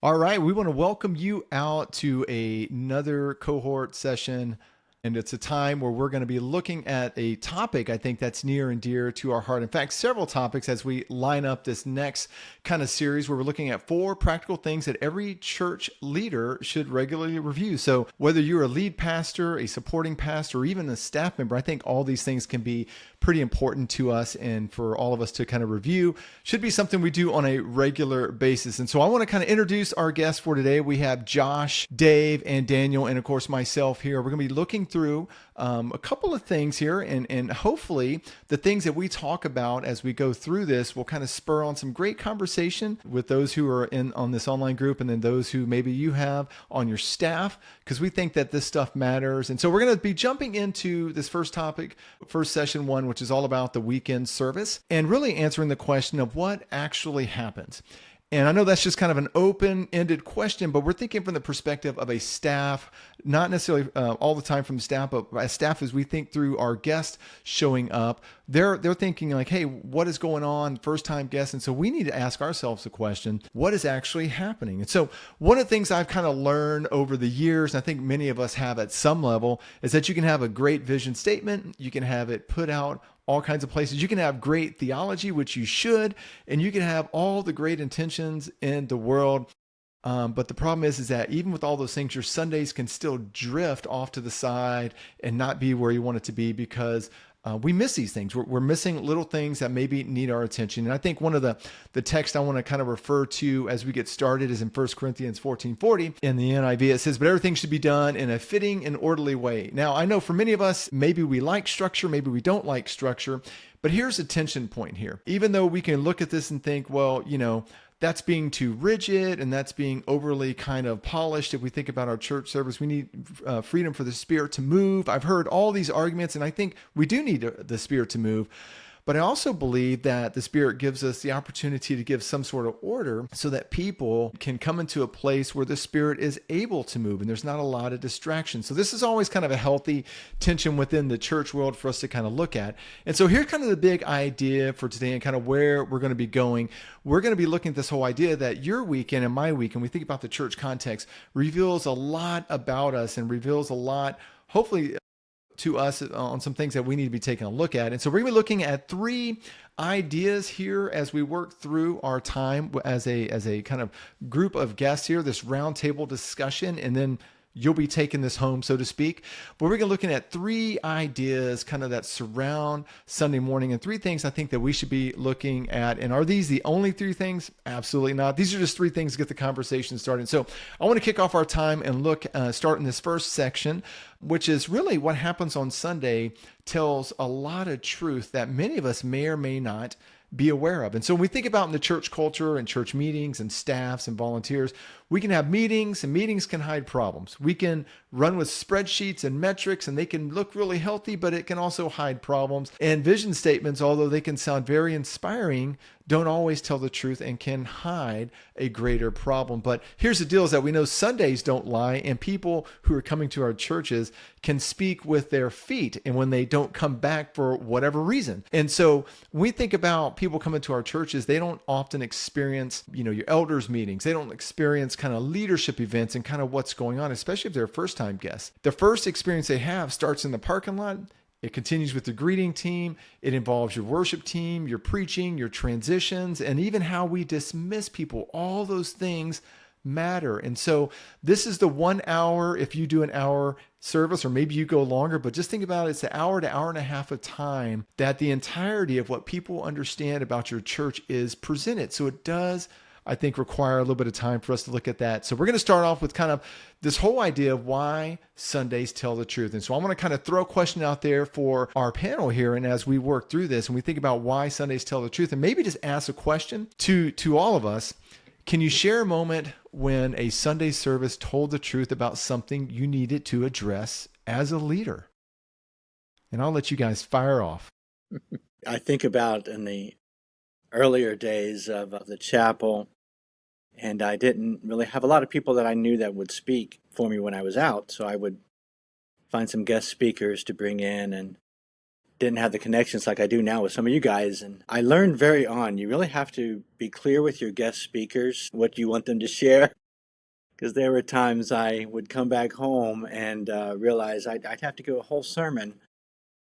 All right, we want to welcome you out to another cohort session. And it's a time where we're going to be looking at a topic I think that's near and dear to our heart. In fact, several topics as we line up this next kind of series where we're looking at 4 practical things that every church leader should regularly review. So whether you're a lead pastor, a supporting pastor, or even a staff member, I think all these things can be pretty important to us and for all of us to kind of review. Should be something we do on a regular basis. And so I want to kind of introduce our guests for today. We have Josh, Dave, and Daniel, and of course myself here. We're going to be looking through a couple of things here, and hopefully the things that we talk about as we go through this will kind of spur on some great conversation with those who are in on this online group, and then those who maybe you have on your staff, because we think that this stuff matters. And so we're going to be jumping into this first topic, first session 1, which is all about the weekend service and really answering the question of what actually happens. And I know that's just kind of an open-ended question, but we're thinking from the perspective of a staff, not necessarily all the time from staff, but as staff, as we think through our guests showing up, they're thinking like, hey, what is going on? First-time guests. And so we need to ask ourselves the question, what is actually happening? And so one of the things I've kind of learned over the years, and I think many of us have at some level, is that you can have a great vision statement, you can have it put out all kinds of places. You can have great theology, which you should, and you can have all the great intentions in the world. But the problem is that even with all those things, your Sundays can still drift off to the side and not be where you want it to be because we miss these things. We're missing little things that maybe need our attention. And I think one of the text I want to kind of refer to as we get started is in 1 Corinthians 14:40 in the NIV. It says, but everything should be done in a fitting and orderly way. Now, I know for many of us, maybe we like structure, maybe we don't like structure, but here's a tension point here. Even though we can look at this and think, well, that's being too rigid and that's being overly kind of polished. If we think about our church service, we need freedom for the Spirit to move. I've heard all these arguments, and I think we do need the Spirit to move. But I also believe that the Spirit gives us the opportunity to give some sort of order so that people can come into a place where the Spirit is able to move and there's not a lot of distraction. So this is always kind of a healthy tension within the church world for us to kind of look at. And so here's kind of the big idea for today and kind of where we're going to be going. We're going to be looking at this whole idea that your weekend and my weekend, we think about the church context, reveals a lot about us and reveals a lot, hopefully, to us on some things that we need to be taking a look at. And so we're going to be looking at 3 ideas here as we work through our time as a kind of group of guests here, this roundtable discussion, and then you'll be taking this home, so to speak. But we're going to be looking at 3 ideas kind of that surround Sunday morning and 3 things I think that we should be looking at. And are these the only 3 things? Absolutely not. These are just 3 things to get the conversation started. So I want to kick off our time and start in this first section, which is really what happens on Sunday tells a lot of truth that many of us may or may not be aware of. And so when we think about in the church culture and church meetings and staffs and volunteers, we can have meetings and meetings can hide problems. We can run with spreadsheets and metrics and they can look really healthy, but it can also hide problems. And vision statements, although they can sound very inspiring, don't always tell the truth and can hide a greater problem. But here's the deal is that we know Sundays don't lie and people who are coming to our churches can speak with their feet and when they don't come back for whatever reason. And so when we think about people coming to our churches, they don't often experience, your elders meetings. They don't experience kind of leadership events and kind of what's going on, especially if they're first-time guests. The first experience they have starts in the parking lot. It continues with the greeting team. It involves your worship team, your preaching, your transitions, and even how we dismiss people. All those things matter. And so this is the 1 hour, if you do an hour service, or maybe you go longer, but just think about it, it's an hour to hour and a half of time that the entirety of what people understand about your church is presented. So it does, I think, require a little bit of time for us to look at that. So we're going to start off with kind of this whole idea of why Sundays tell the truth. And so I want to kind of throw a question out there for our panel here. And as we work through this and we think about why Sundays tell the truth, and maybe just ask a question to all of us, can you share a moment when a Sunday service told the truth about something you needed to address as a leader? And I'll let you guys fire off. I think about in the earlier days of the chapel, and I didn't really have a lot of people that I knew that would speak for me when I was out. So I would find some guest speakers to bring in and didn't have the connections like I do now with some of you guys. And I learned very on, you really have to be clear with your guest speakers, what you want them to share. because there were times I would come back home and realize I'd have to go a whole sermon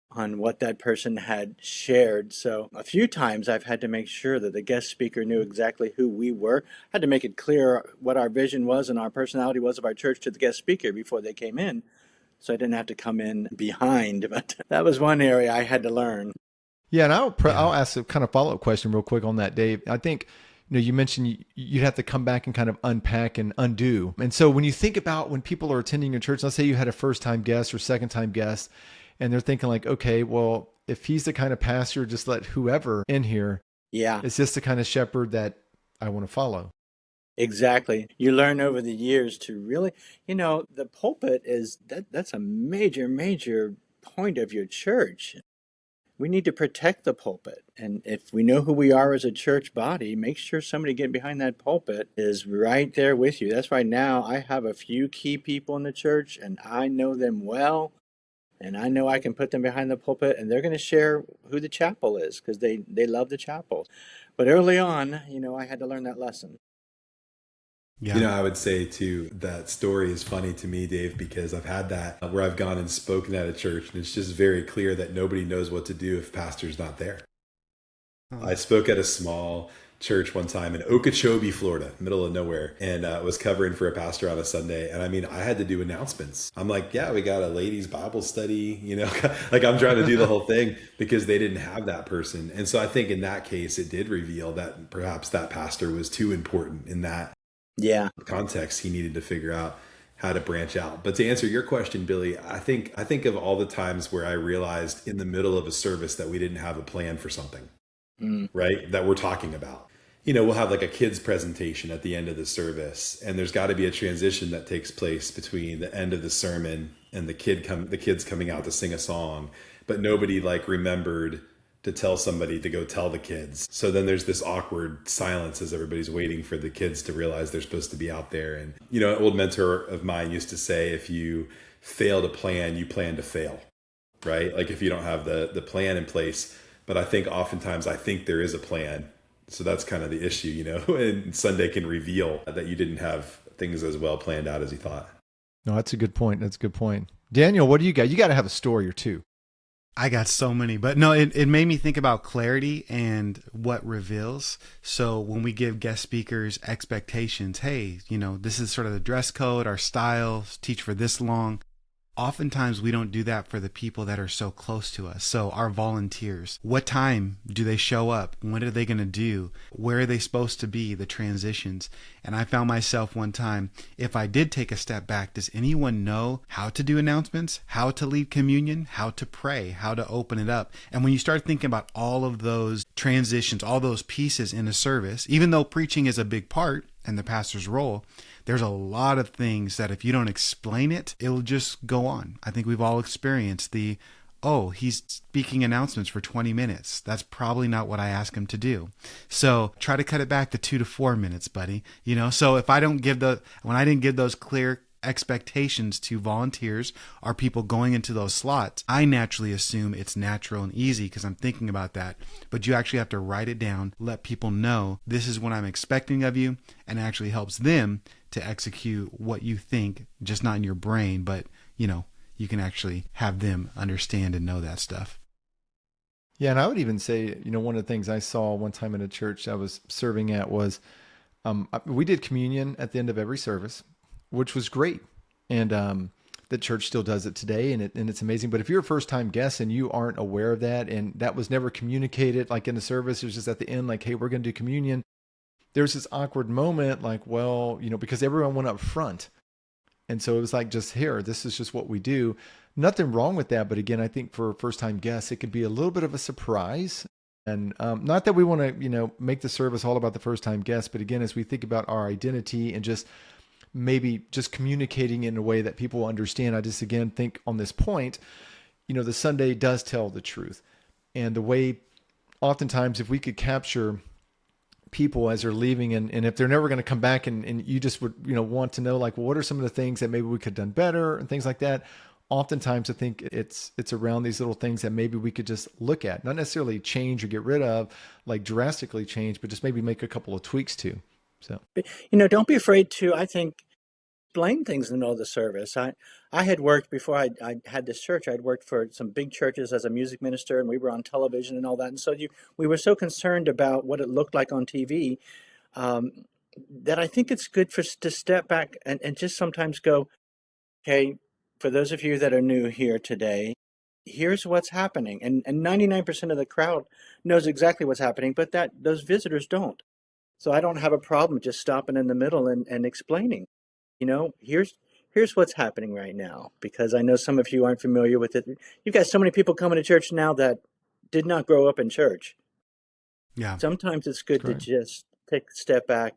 on what that person had shared. So a few times I've had to make sure that the guest speaker knew exactly who we were. I had to make it clear what our vision was and our personality was of our church to the guest speaker before they came in, so I didn't have to come in behind. But that was one area I had to learn. Yeah, and Yeah. I'll ask a kind of follow up question real quick on that, Dave. I think you mentioned you'd have to come back and kind of unpack and undo. And so when you think about when people are attending your church, let's say you had a first time guest or second time guest, and they're thinking like, okay, well, if he's the kind of pastor, just let whoever in here. Yeah, Is this the kind of shepherd that I want to follow? exactly. You learn over the years to really, the pulpit that's a major, major point of your church. We need to protect the pulpit. And if we know who we are as a church body, make sure somebody getting behind that pulpit is right there with you. That's why now I have a few key people in the church and I know them well. And I know I can put them behind the pulpit and they're going to share who the chapel is because they love the chapel. But early on, I had to learn that lesson. Yeah. I would say too, that story is funny to me, Dave, because I've had that where I've gone and spoken at a church and it's just very clear that nobody knows what to do if pastor's not there. I spoke at a small church one time in Okeechobee, Florida, middle of nowhere, and was covering for a pastor on a Sunday. And I mean, I had to do announcements. I'm like, yeah, we got a ladies Bible study, like I'm trying to do the whole thing because they didn't have that person. And so I think in that case, it did reveal that perhaps that pastor was too important in that context. He needed to figure out how to branch out. But to answer your question, Billy, I think of all the times where I realized in the middle of a service that we didn't have a plan for something, right? That we're talking about. We'll have like a kids presentation at the end of the service, and there's got to be a transition that takes place between the end of the sermon and the kids coming out to sing a song, but nobody like remembered to tell somebody to go tell the kids. So then there's this awkward silence as everybody's waiting for the kids to realize they're supposed to be out there. And, an old mentor of mine used to say, if you fail to plan, you plan to fail, right? Like if you don't have the plan in place. But I think oftentimes there is a plan. So that's kind of the issue, and Sunday can reveal that you didn't have things as well planned out as you thought. No, that's a good point. That's a good point. Daniel, what do you got? You got to have a story or two. I got so many, but no, it made me think about clarity and what reveals. So when we give guest speakers expectations, hey, this is sort of the dress code, our style, teach for this long. Oftentimes we don't do that for the people that are so close to us. So our volunteers, what time do they show up? What are they going to do? Where are they supposed to be? The transitions. And I found myself one time, if I did take a step back, does anyone know how to do announcements, how to lead communion, how to pray, how to open it up? And when you start thinking about all of those transitions, all those pieces in a service, even though preaching is a big part and the pastor's role, there's a lot of things that if you don't explain it, it'll just go on. I think we've all experienced he's speaking announcements for 20 minutes. That's probably not what I ask him to do. So try to cut it back to 2 to 4 minutes, buddy. So if I don't when I didn't give those clear expectations to volunteers or people going into those slots, I naturally assume it's natural and easy because I'm thinking about that. But you actually have to write it down, let people know this is what I'm expecting of you, and it actually helps them to execute what you think, just not in your brain, but you can actually have them understand and know that stuff. Yeah, and I would even say, one of the things I saw one time in a church I was serving at was we did communion at the end of every service, which was great. And the church still does it today, and it's amazing. But if you're a first-time guest and you aren't aware of that, and that was never communicated, like in the service, it was just at the end, like, hey, we're going to do communion. There's this awkward moment, like, well, because everyone went up front. And so it was like, just here, this is just what we do. Nothing wrong with that. But again, I think for first-time guests, it could be a little bit of a surprise. And not that we want to, make the service all about the first-time guests, but again, as we think about our identity and just maybe just communicating in a way that people understand, I just, again, think on this point, the Sunday does tell the truth. And the way, oftentimes, if we could capture people as they're leaving and if they're never going to come back and you just would, want to know, like, well, what are some of the things that maybe we could have done better and things like that. Oftentimes I think it's around these little things that maybe we could just look at, not necessarily change or get rid of, like drastically change, but just maybe make a couple of tweaks to. So, Don't be afraid to, I think, explain things in the middle of the service. I had worked before I had this church. I'd worked for some big churches as a music minister, and we were on television and all that. And so we were so concerned about what it looked like on TV, um, that I think it's good to step back and just sometimes go, okay, for those of you that are new here today, here's what's happening. And 99% of the crowd knows exactly what's happening, but that those visitors don't. So I don't have a problem just stopping in the middle and explaining, here's what's happening right now, because I know some of you aren't familiar with it. You've got so many people coming to church now that did not grow up in church. Yeah. Sometimes it's good to just take a step back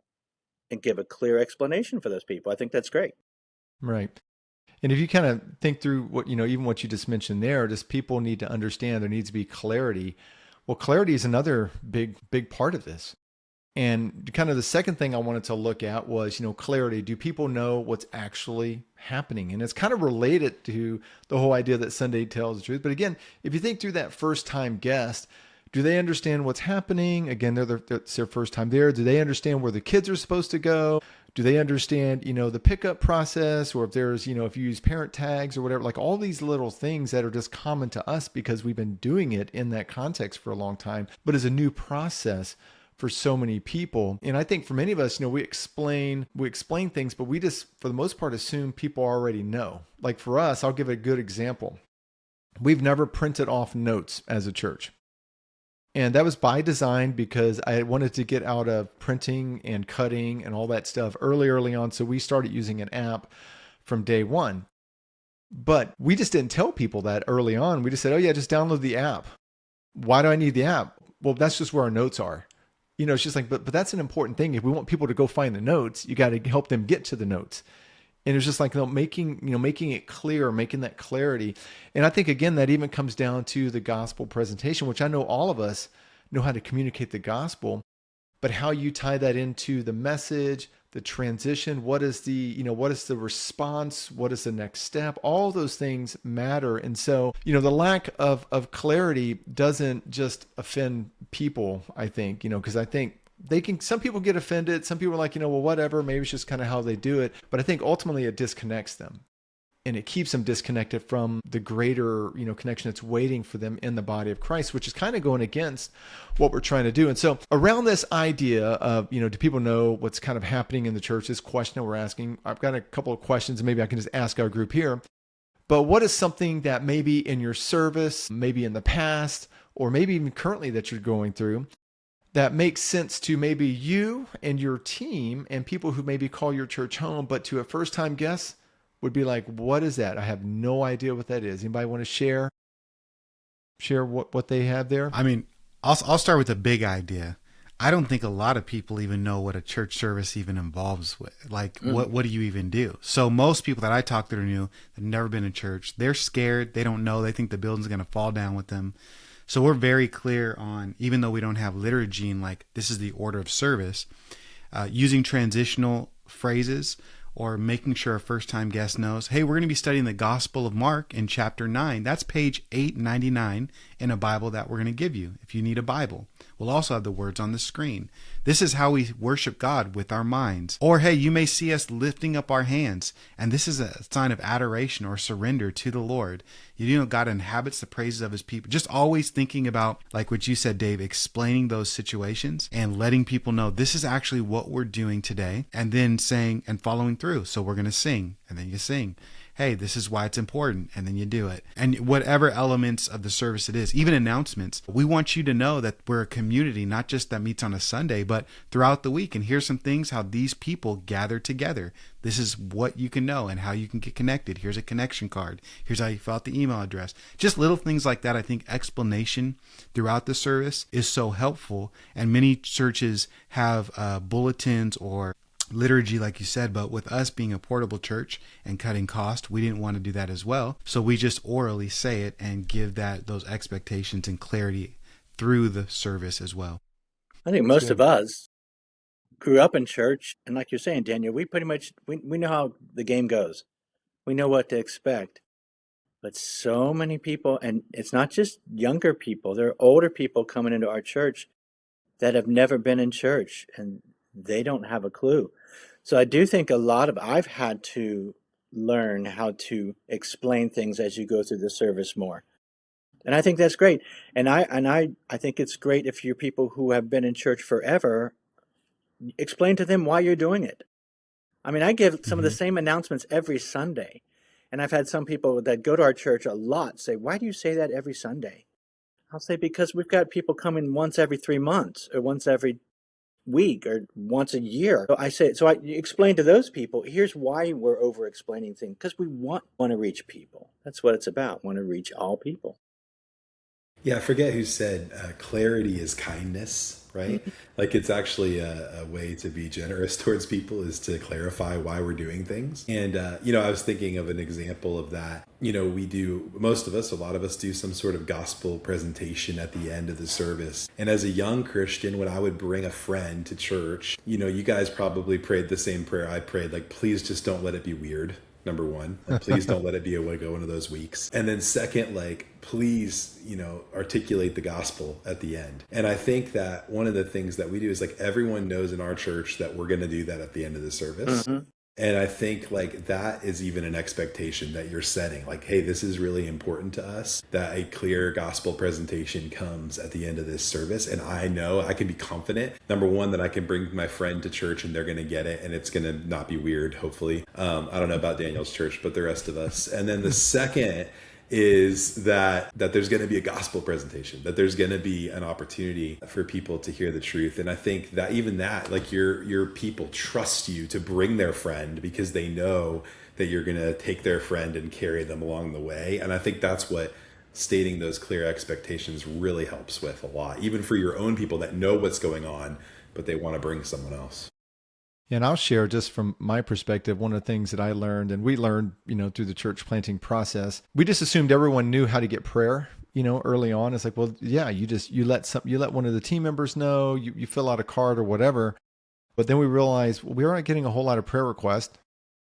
and give a clear explanation for those people. I think that's great. Right. And if you kind of think through what, even what you just mentioned there, just people need to understand there needs to be clarity. Well, clarity is another big part of this. And kind of the second thing I wanted to look at was, clarity. Do people know what's actually happening? And it's kind of related to the whole idea that Sunday tells the truth. But again, if you think through that first time guest, do they understand what's happening? Again, it's their first time there. Do they understand where the kids are supposed to go? Do they understand, the pickup process, or if there's, if you use parent tags or whatever, like all these little things that are just common to us because we've been doing it in that context for a long time, but as a new process for so many people. And I think for many of us, we explain things, but we just, for the most part, assume people already know. Like for us, I'll give a good example. We've never printed off notes as a church. And that was by design because I wanted to get out of printing and cutting and all that stuff early on. So we started using an app from day one. But we just didn't tell people that early on. We just said, oh yeah, just download the app. Why do I need the app? Well, that's just where our notes are. It's just like, but that's an important thing. If we want people to go find the notes, you got to help them get to the notes. And it's just like, making it clear, making that clarity. And I think, again, that even comes down to the gospel presentation, which I know all of us know how to communicate the gospel, but how you tie that into the message, the transition, what is the response? What is the next step? All those things matter. And so, the lack of clarity doesn't just offend people, I think, because I think some people get offended. Some people are like, well, whatever, maybe it's just kind of how they do it. But I think ultimately it disconnects them, and it keeps them disconnected from the greater, connection that's waiting for them in the body of Christ, which is kind of going against what we're trying to do. And so around this idea of, do people know what's kind of happening in the church, this question that we're asking, I've got a couple of questions, and maybe I can just ask our group here. But what is something that maybe in your service, maybe in the past, or maybe even currently that you're going through, that makes sense to maybe you and your team and people who maybe call your church home, but to a first-time guest would be like, what is that? I have no idea what that is. Anybody want to share what they have there? I mean, I'll start with a big idea. I don't think a lot of people even know what a church service even involves with. Like, what do you even do? So most people that I talk to are new, they've never been in church. They're scared. They don't know. They think the building's going to fall down with them. So we're very clear on, even though we don't have liturgy and like this is the order of service, using transitional phrases or making sure a first-time guest knows, hey, we're going to be studying the Gospel of Mark in chapter 9. That's page 899 in a Bible that we're going to give you if you need a Bible. We'll also have the words on the screen. This is how we worship God, with our minds. Or, hey, you may see us lifting up our hands, and this is a sign of adoration or surrender to the Lord. God inhabits the praises of his people. Just always thinking about, like what you said, Dave, explaining those situations and letting people know this is actually what we're doing today, and then saying and following through. So we're going to sing, and then you sing. Hey, this is why it's important, and then you do it. And whatever elements of the service it is, even announcements, we want you to know that we're a community, not just that meets on a Sunday, but throughout the week. And here's some things how these people gather together. This is what you can know and how you can get connected. Here's a connection card. Here's how you fill out the email address. Just little things like that. I think explanation throughout the service is so helpful. And many churches have bulletins or liturgy, like you said, but with us being a portable church and cutting cost, we didn't want to do that as well. So we just orally say it and give those expectations and clarity through the service as well. I think most of us grew up in church, and like you're saying, Daniel, we pretty much we know how the game goes. We know what to expect. But so many people, and it's not just younger people, there are older people coming into our church that have never been in church, and they don't have a clue. So I do think I've had to learn how to explain things as you go through the service more. And I think that's great. And I think it's great if you're people who have been in church forever, explain to them why you're doing it. I mean, I give some of the same announcements every Sunday. And I've had some people that go to our church a lot say, "Why do you say that every Sunday?" I'll say, "Because we've got people coming once every 3 months or once every week or once a year." So I explain to those people, here's why we're over explaining things, because we want to reach people. That's what it's about. Want to reach all people. Yeah, I forget who said clarity is kindness, right? Like it's actually a way to be generous towards people is to clarify why we're doing things. And, I was thinking of an example of that. A lot of us do some sort of gospel presentation at the end of the service. And as a young Christian, when I would bring a friend to church, you guys probably prayed the same prayer I prayed, like, please just don't let it be weird. Number one, like, please don't let it be one of those weeks. And then second, like, please, articulate the gospel at the end. And I think that one of the things that we do is like everyone knows in our church that we're going to do that at the end of the service. Mm-hmm. And I think like that is even an expectation that you're setting. Like, hey, this is really important to us that a clear gospel presentation comes at the end of this service. And I know I can be confident, number one, that I can bring my friend to church and they're going to get it. And it's going to not be weird, hopefully. I don't know about Daniel's church, but the rest of us. And then the second is that there's going to be a gospel presentation, that there's going to be an opportunity for people to hear the truth. And I think that even that, like your people trust you to bring their friend because they know that you're going to take their friend and carry them along the way. And I think that's what stating those clear expectations really helps with a lot, even for your own people that know what's going on, but they want to bring someone else. And I'll share just from my perspective, one of the things that I learned, and we learned, through the church planting process, we just assumed everyone knew how to get prayer, early on. It's like, well, yeah, you let one of the team members know, you fill out a card or whatever. But then we realized we aren't getting a whole lot of prayer requests.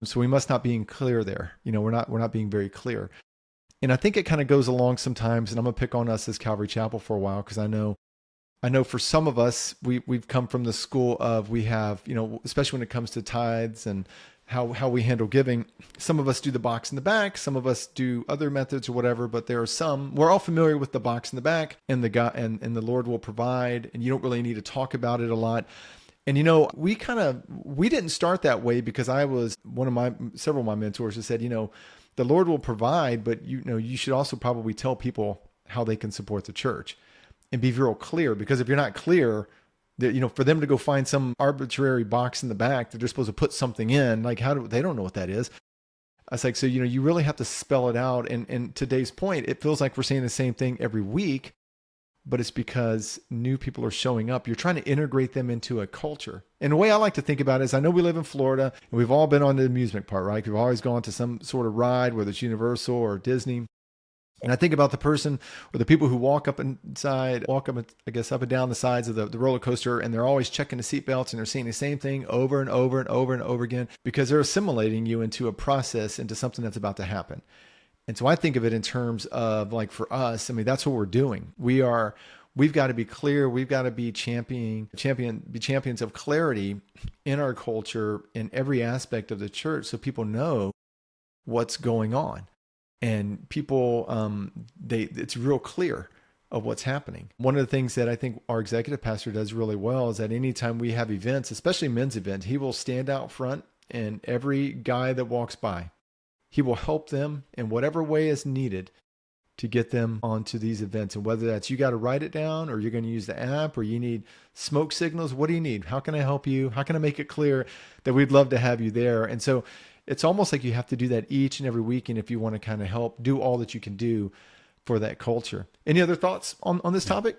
So we must not being clear there. We're not being very clear. And I think it kind of goes along sometimes, and I'm going to pick on us as Calvary Chapel for a while, because I know for some of us, we've come from the school of we have, especially when it comes to tithes and how we handle giving. Some of us do the box in the back. Some of us do other methods or whatever. But there are some. We're all familiar with the box in the back, and the Lord will provide, and you don't really need to talk about it a lot. And we didn't start that way because I was several of my mentors who said, the Lord will provide, but you should also probably tell people how they can support the church. And be real clear, because if you're not clear, that for them to go find some arbitrary box in the back that they're supposed to put something in, like they don't know what that is. I was like, so you really have to spell it out. And today's point, it feels like we're saying the same thing every week, but it's because new people are showing up. You're trying to integrate them into a culture. And the way I like to think about it is, I know we live in Florida and we've all been on the amusement park, right? We've always gone to some sort of ride, whether it's Universal or Disney. And I think about the person or the people who walk up and down the sides of the roller coaster, and they're always checking the seatbelts and they're seeing the same thing over and over and over and over again, because they're assimilating you into a process, into something that's about to happen. And so I think of it in terms of, like, for us, I mean, that's what we're doing. We've got to be clear. We've got to be champions of clarity in our culture in every aspect of the church, so people know what's going on. And people, it's real clear of what's happening. One of the things that I think our executive pastor does really well is that anytime we have events, especially men's events, he will stand out front, and every guy that walks by, he will help them in whatever way is needed to get them onto these events. And whether that's you got to write it down, or you're going to use the app, or you need smoke signals, what do you need? How can I help you? How can I make it clear that we'd love to have you there? And so it's almost like you have to do that each and every weekend if you want to kind of help do all that you can do for that culture. Any other thoughts on this topic?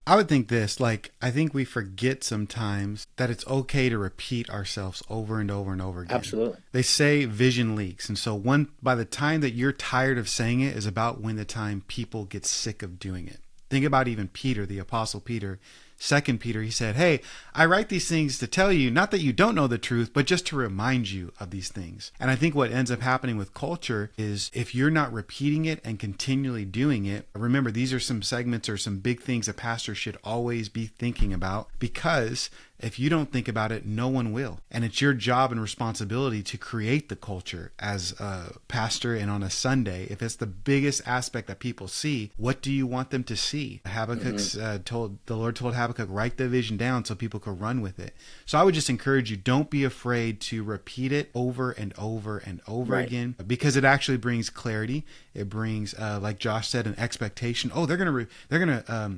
I would think this, like, I think we forget sometimes that it's okay to repeat ourselves over and over and over again. Absolutely. They say vision leaks. And so by the time that you're tired of saying it is about when the time people get sick of doing it. Think about even Peter, the Apostle Peter. 2 Peter, he said, hey, I write these things to tell you, not that you don't know the truth, but just to remind you of these things. And I think what ends up happening with culture is if you're not repeating it and continually doing it, remember, these are some segments or some big things a pastor should always be thinking about, because If you don't think about it, no one will. And it's your job and responsibility to create the culture as a pastor. And on a Sunday, if it's the biggest aspect that people see, what do you want them to see? Habakkuk's the Lord told Habakkuk, write the vision down so people could run with it. So I would just encourage you, don't be afraid to repeat it over and over and over again, because it actually brings clarity. It brings, like Josh said, an expectation. Oh, they're gonna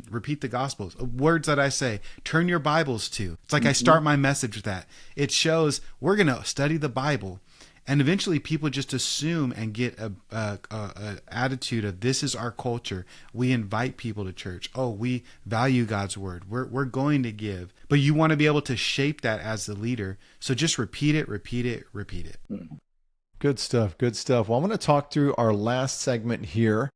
repeat the Gospels. Words that I say, turn your Bibles to. It's like I start my message with that. It shows we're gonna study the Bible, and eventually people just assume and get a attitude of, this is our culture. We invite people to church. Oh, we value God's word. We're going to give. But you want to be able to shape that as the leader. So just repeat it, repeat it, repeat it. Good stuff. Good stuff. Well, I'm going to talk through our last segment here,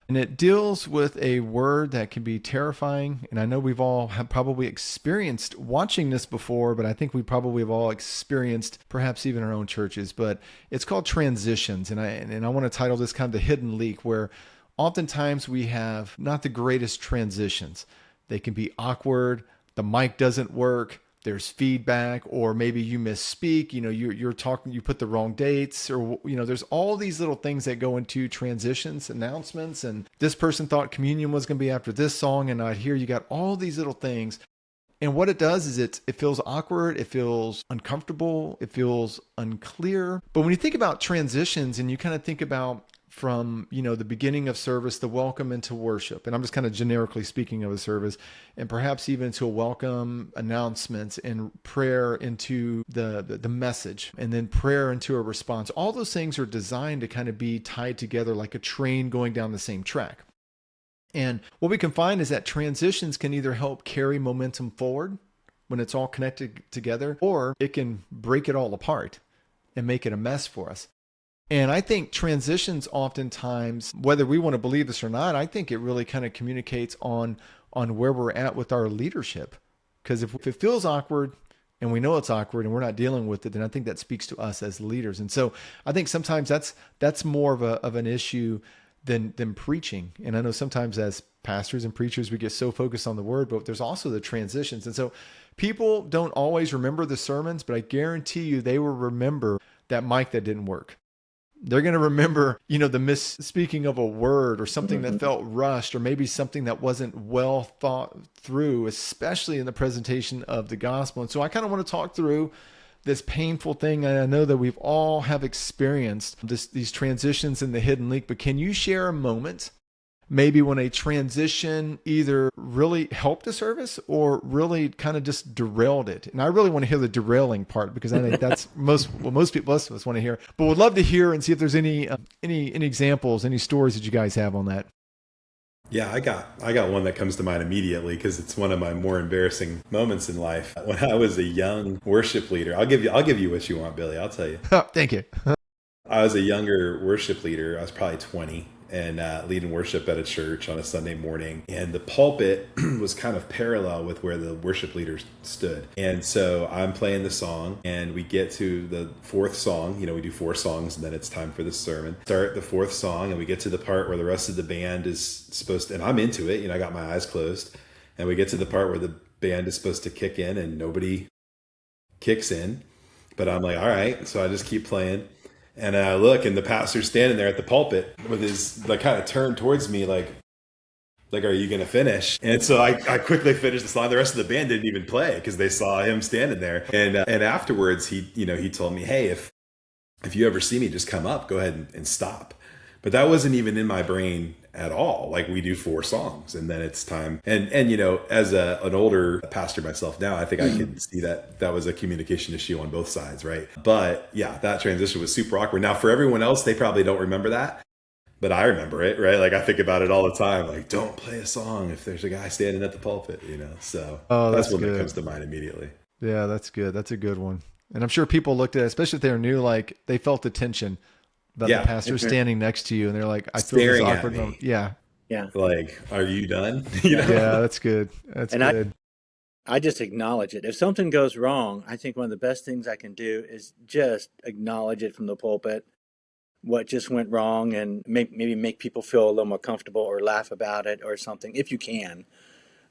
and it deals with a word that can be terrifying. And I know we've all have probably experienced watching this before, but I think we probably have all experienced perhaps even our own churches, but it's called transitions. And I want to title this kind of the hidden leak, where oftentimes we have not the greatest transitions. They can be awkward. The mic doesn't work. There's feedback, or maybe you misspeak, you're talking, you put the wrong dates, or, there's all these little things that go into transitions, announcements. And this person thought communion was going to be after this song, and out here you got all these little things. And what it does is it feels awkward. It feels uncomfortable. It feels unclear. But when you think about transitions and you kind of think about from, the beginning of service, the welcome into worship, and I'm just kind of generically speaking of a service, and perhaps even to a welcome, announcements, and prayer into the message, and then prayer into a response. All those things are designed to kind of be tied together like a train going down the same track. And what we can find is that transitions can either help carry momentum forward when it's all connected together, or it can break it all apart and make it a mess for us. And I think transitions oftentimes, whether we want to believe this or not, I think it really kind of communicates on where we're at with our leadership. Because if it feels awkward and we know it's awkward and we're not dealing with it, then I think that speaks to us as leaders. And so I think sometimes that's more of an issue than preaching. And I know sometimes as pastors and preachers, we get so focused on the word, but there's also the transitions. And so people don't always remember the sermons, but I guarantee you they will remember that mic that didn't work. They're going to remember, the misspeaking of a word, or something that felt rushed, or maybe something that wasn't well thought through, especially in the presentation of the gospel. And so I kind of want to talk through this painful thing. And I know that we've all have experienced these transitions in the hidden leak, but can you share a moment maybe when a transition either really helped a service or really kind of just derailed it? And I really want to hear the derailing part, because I think that's most people, most of us want to hear. But would love to hear and see if there's any examples, any stories that you guys have on that. Yeah, I got one that comes to mind immediately, because it's one of my more embarrassing moments in life. When I was a young worship leader, I'll give you what you want, Billy. I'll tell you. Oh, thank you. I was a younger worship leader. I was probably 20. And leading worship at a church on a Sunday morning. And the pulpit was kind of parallel with where the worship leaders stood. And so I'm playing the song, and we get to the fourth song. We do 4 songs, and then it's time for the sermon. Start the 4th song, and we get to the part where the rest of the band is supposed to, and I'm into it. I got my eyes closed. And we get to the part where the band is supposed to kick in, and nobody kicks in. But I'm like, all right. So I just keep playing. And I look, and the pastor's standing there at the pulpit with his, kind of turned towards me, like, are you going to finish? And so I quickly finished the song. The rest of the band didn't even play because they saw him standing there. And afterwards, he told me, hey, if you ever see me, just come up, go ahead and stop. But that wasn't even in my brain at all. Like, we do 4 songs, and then it's time. And as an older pastor myself now, I think I can see that was a communication issue on both sides, right? But yeah, that transition was super awkward. Now, for everyone else, they probably don't remember that, but I remember it, right? Like, I think about it all the time. Like, don't play a song if there's a guy standing at the pulpit, So that's one that comes to mind immediately. Yeah, that's good. That's a good one. And I'm sure people looked at it, especially if they were new, like they felt the tension. But the pastor standing next to you, and they're like, I feel this awkward moment. Yeah. Like, are you done? Yeah, that's good. That's good. I just acknowledge it. If something goes wrong, I think one of the best things I can do is just acknowledge it from the pulpit, what just went wrong, and maybe make people feel a little more comfortable, or laugh about it or something, if you can.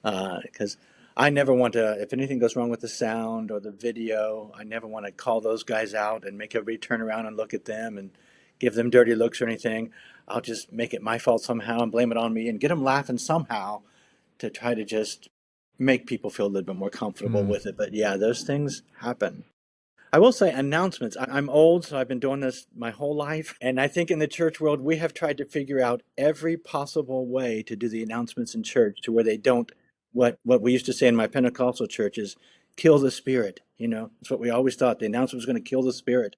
Because I never want to, if anything goes wrong with the sound or the video, I never want to call those guys out and make everybody turn around and look at them and give them dirty looks or anything. I'll just make it my fault somehow and blame it on me and get them laughing somehow to try to just make people feel a little bit more comfortable with it. But yeah, those things happen. I will say announcements. I'm old, so I've been doing this my whole life. And I think in the church world, we have tried to figure out every possible way to do the announcements in church to where they don't, what we used to say in my Pentecostal church is kill the spirit. You know, that's what we always thought. The announcement was going to kill the spirit.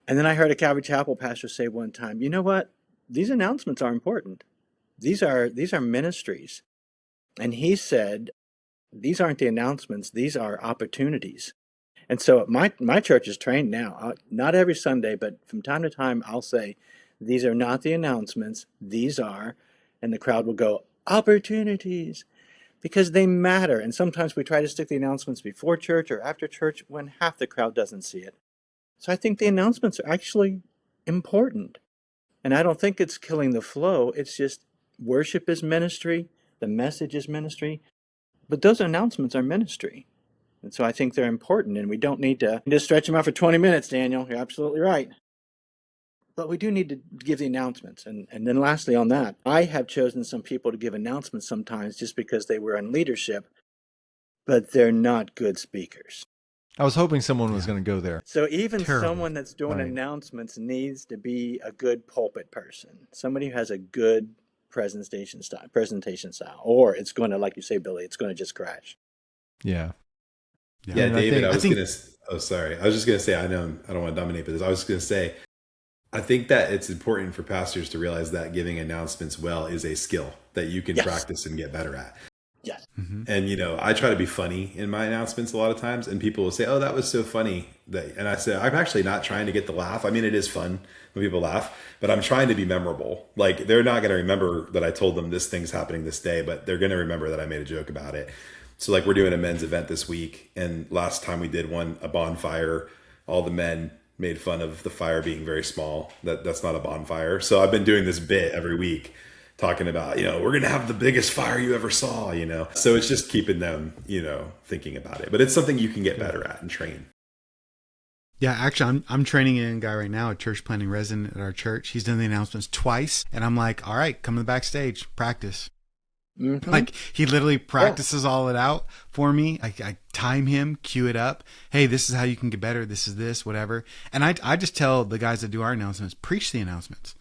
And then I heard a Calvary Chapel pastor say one time, you know what? These announcements are important. These are ministries. And he said, these aren't the announcements. These are opportunities. And so my church is trained now, not every Sunday, but from time to time, I'll say, these are not the announcements. These are, and the crowd will go, opportunities, because they matter. And sometimes we try to stick the announcements before church or after church when half the crowd doesn't see it. So I think the announcements are actually important. And I don't think it's killing the flow. It's just worship is ministry. The message is ministry. But those announcements are ministry. And so I think they're important, and we don't need to just stretch them out for 20 minutes, Daniel. You're absolutely right. But we do need to give the announcements. And then lastly on that, I have chosen some people to give announcements sometimes just because they were in leadership, but they're not good speakers. I was hoping someone was going to go there. So even Terrible. someone that's doing Right. announcements needs to be a good pulpit person, somebody who has a good presentation style, or it's going to, like you say, Billy, it's going to just crash. Yeah. Yeah, And I David, think- I was just going to say, I know I don't want to dominate, but this. I was going to say, I think that it's important for pastors to realize that giving announcements well is a skill that you can Yes. practice and get better at. Yes. And, I try to be funny in my announcements a lot of times, and people will say, oh, that was so funny. And I say, I'm actually not trying to get the laugh. I mean, it is fun when people laugh, but I'm trying to be memorable. Like, they're not going to remember that I told them this thing's happening this day, but they're going to remember that I made a joke about it. So like we're doing a men's event this week, and last time we did one, a bonfire, all the men made fun of the fire being very small. That's not a bonfire. So I've been doing this bit every week talking about, we're going to have the biggest fire you ever saw, So it's just keeping them, thinking about it. But it's something you can get better at and train. Yeah, actually, I'm training a guy right now, a church planting resident at our church. He's done the announcements twice, and I'm like, all right, come to the backstage, practice. Mm-hmm. Like, he literally practices all it out for me. I time him, cue it up. Hey, this is how you can get better. This is this, whatever. And I just tell the guys that do our announcements, preach the announcements.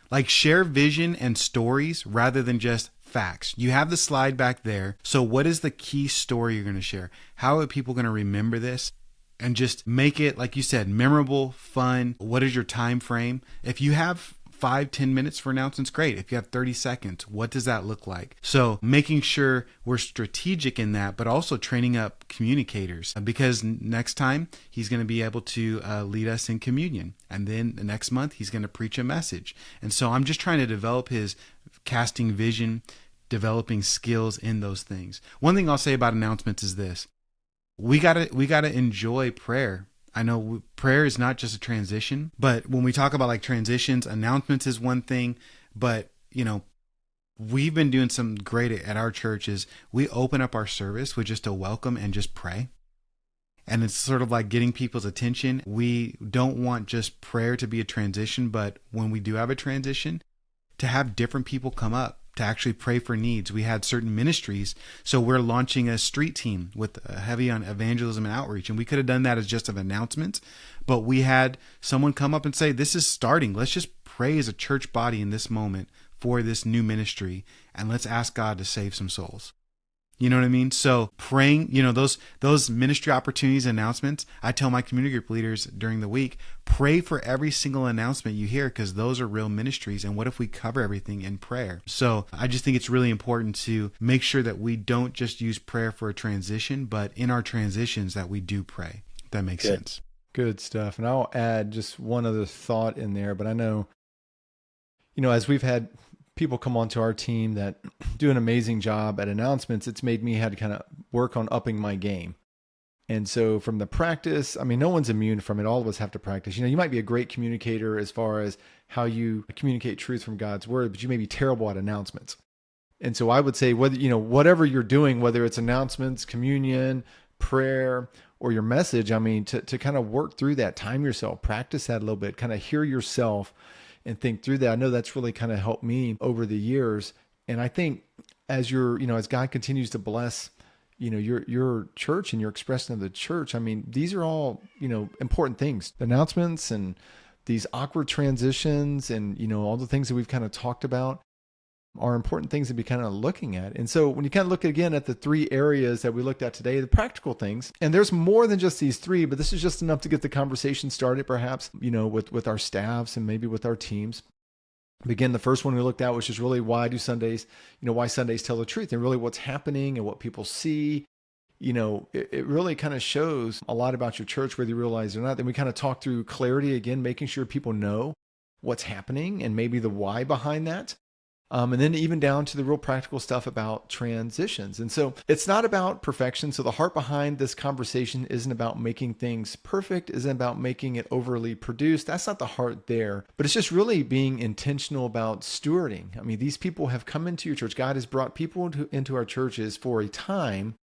Like, share vision and stories rather than just facts. You have the slide back there. So what is the key story you're going to share? How are people going to remember this? And just make it, like you said, memorable, fun. What is your time frame? If you have 5-10 minutes for announcements, great. If you have 30 seconds, what does that look like? So making sure we're strategic in that, but also training up communicators, because next time he's going to be able to lead us in communion. And then the next month he's going to preach a message. And so I'm just trying to develop his casting vision, developing skills in those things. One thing I'll say about announcements is this. We gotta enjoy prayer. I know prayer is not just a transition, but when we talk about like transitions, announcements is one thing, but we've been doing some great at our church is we open up our service with just a welcome and just pray. And it's sort of like getting people's attention. We don't want just prayer to be a transition, but when we do have a transition, to have different people come up to actually pray for needs. We had certain ministries. So we're launching a street team with heavy on evangelism and outreach. And we could have done that as just an announcement, but we had someone come up and say, this is starting. Let's just pray as a church body in this moment for this new ministry. And let's ask God to save some souls. You know what I mean? So praying, those ministry opportunities, announcements, I tell my community group leaders during the week, pray for every single announcement you hear, because those are real ministries. And what if we cover everything in prayer? So I just think it's really important to make sure that we don't just use prayer for a transition, but in our transitions that we do pray. If that makes sense. Good stuff. And I'll add just one other thought in there, but I know, as we've had people come onto our team that do an amazing job at announcements, it's made me had to kind of work on upping my game. And so from the practice, I mean, no one's immune from it. All of us have to practice. You might be a great communicator as far as how you communicate truth from God's word, but you may be terrible at announcements. And so I would say whether, whatever you're doing, whether it's announcements, communion, prayer, or your message, I mean, to kind of work through that, time yourself, practice that a little bit, kind of hear yourself and think through that. I know that's really kind of helped me over the years. And I think as as God continues to bless, your church and your expression of the church, I mean, these are all, important things, announcements and these awkward transitions and, all the things that we've kind of talked about are important things to be kind of looking at. And so when you kind of look again at the three areas that we looked at today, the practical things, and there's more than just these three, but this is just enough to get the conversation started, perhaps, with our staffs and maybe with our teams. Again, the first one we looked at, which is really why Sundays tell the truth, and really what's happening and what people see. It really kind of shows a lot about your church, whether you realize it or not. Then we kind of talk through clarity again, making sure people know what's happening and maybe the why behind that. And then even down to the real practical stuff about transitions. And so it's not about perfection. So the heart behind this conversation isn't about making things perfect, isn't about making it overly produced. That's not the heart there. But it's just really being intentional about stewarding. I mean, these people have come into your church. God has brought people into our churches for a time,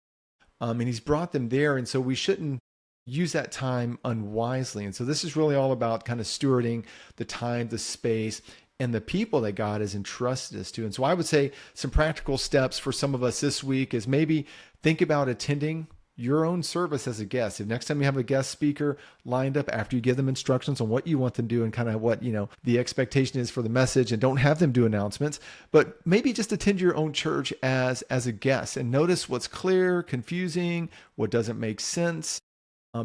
and he's brought them there. And so we shouldn't use that time unwisely. And so this is really all about kind of stewarding the time, the space, and the people that God has entrusted us to. And so I would say some practical steps for some of us this week is maybe think about attending your own service as a guest. If next time you have a guest speaker lined up, after you give them instructions on what you want them to do and kind of what, the expectation is for the message, and don't have them do announcements, but maybe just attend your own church as a guest and notice what's clear, confusing, what doesn't make sense.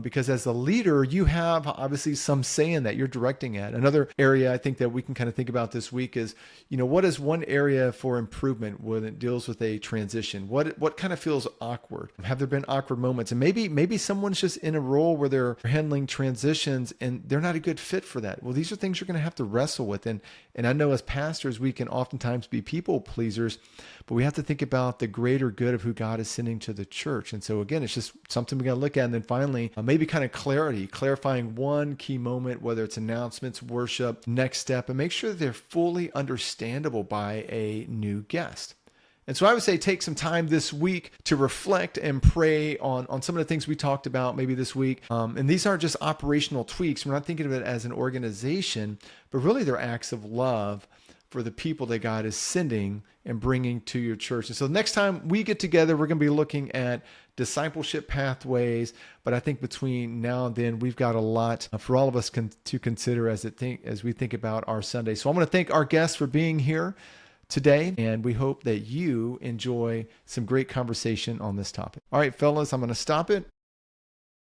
Because as the leader, you have obviously some say in that. You're directing it. Another area I think that we can kind of think about this week is, what is one area for improvement when it deals with a transition? What kind of feels awkward? Have there been awkward moments? And maybe someone's just in a role where they're handling transitions and they're not a good fit for that. Well, these are things you're going to have to wrestle with. And I know as pastors, we can oftentimes be people pleasers, but we have to think about the greater good of who God is sending to the church. And so again, it's just something we got to look at. And then finally, maybe kind of clarifying one key moment, whether it's announcements, worship, next step, and make sure that they're fully understandable by a new guest. And so I would say take some time this week to reflect and pray on some of the things we talked about maybe this week. And these aren't just operational tweaks. We're not thinking of it as an organization, but really they're acts of love for the people that God is sending and bringing to your church. And so next time we get together, we're going to be looking at discipleship pathways. But I think between now and then, we've got a lot for all of us to consider as we think about our Sunday. So I'm going to thank our guests for being here today, and we hope that you enjoy some great conversation on this topic. All right, fellas, I'm going to stop it.